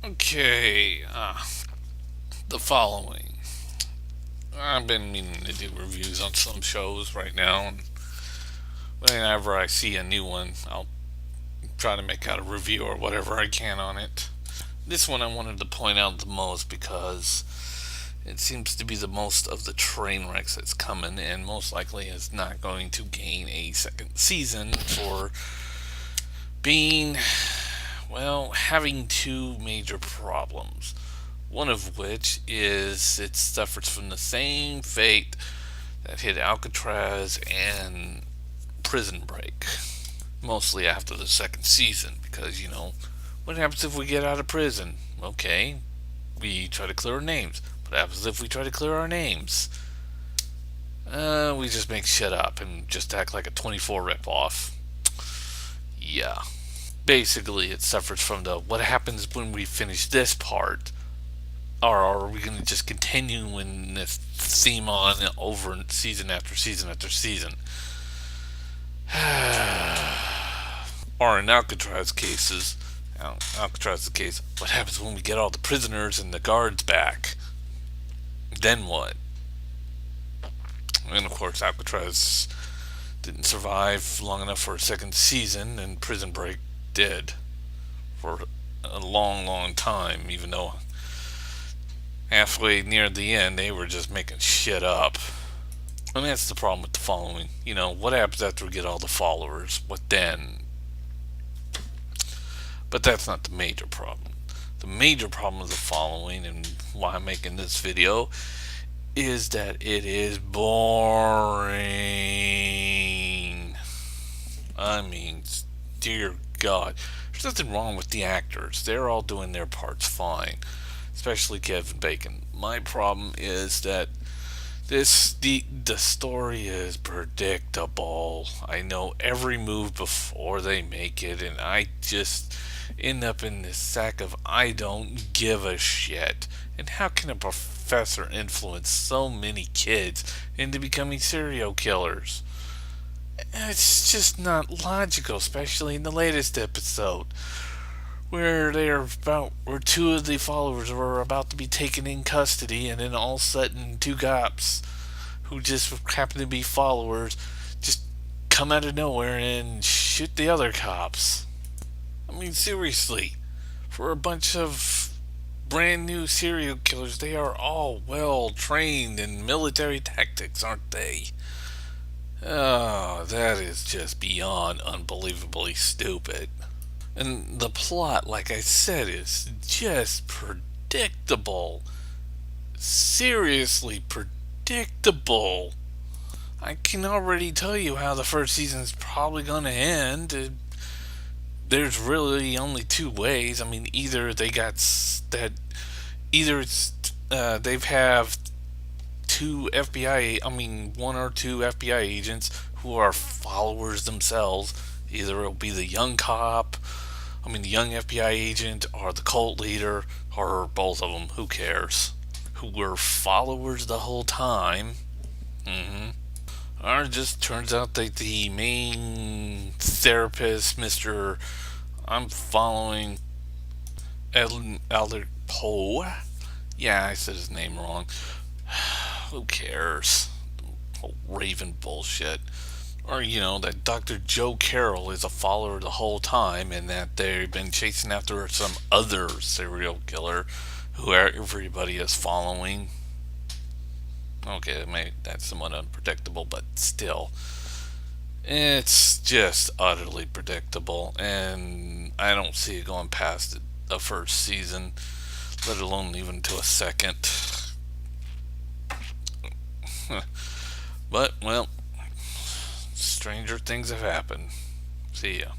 Okay, the following. I've been meaning to do reviews on some shows right now, and whenever I see a new one, I'll try to make out a review or whatever I can on it. This one I wanted to point out the most because it seems to be the most of the train wrecks that's coming, and most likely is not going to gain a second season for being, well, having two major problems. One of which is it suffers from the same fate that hit Alcatraz and Prison Break. Mostly after the second season, because, what happens if we get out of prison? Okay, we try to clear our names. What happens if we try to clear our names? We just make shit up and just act like a 24 ripoff. Yeah. Basically, it suffers from the what happens when we finish this part, or are we going to just continue in this theme on over season after season after season? Or in Alcatraz's case, what happens when we get all the prisoners and the guards back? Then what? And of course, Alcatraz didn't survive long enough for a second season, and Prison Break did for a long, long time, even though halfway near the end they were just making shit up. And that's the problem with the following. What happens after we get all the followers? What then? But that's not the major problem. The major problem of the following, and why I'm making this video, is that it is boring. I mean, dear God. There's nothing wrong with the actors. They're all doing their parts fine. Especially Kevin Bacon. My problem is that the story is predictable. I know every move before they make it, and I just end up in this sack of I don't give a shit. And how can a professor influence so many kids into becoming serial killers? It's just not logical, especially in the latest episode, where where two of the followers were about to be taken in custody, and then all of a sudden two cops who just happen to be followers just come out of nowhere and shoot the other cops. I mean, seriously, for a bunch of brand new serial killers, they are all well trained in military tactics, aren't they? Oh, that is just beyond unbelievably stupid. And the plot, like I said, is just predictable. Seriously predictable. I can already tell you how the first season is probably going to end. There's really only two ways. I mean, either it's they have one or two FBI agents who are followers themselves. Either it'll be the young FBI agent, or the cult leader, or both of them. Who cares? Who were followers the whole time. Or it just turns out that the main therapist, Mr. I'm following Elder Poe. Yeah, I said his name wrong. Who cares? Whole Raven bullshit. Or, that Dr. Joe Carroll is a follower the whole time, and that they've been chasing after some other serial killer who everybody is following. Okay, that's somewhat unpredictable, but still. It's just utterly predictable, and I don't see it going past the first season, let alone even to a second. But, well, stranger things have happened. See ya.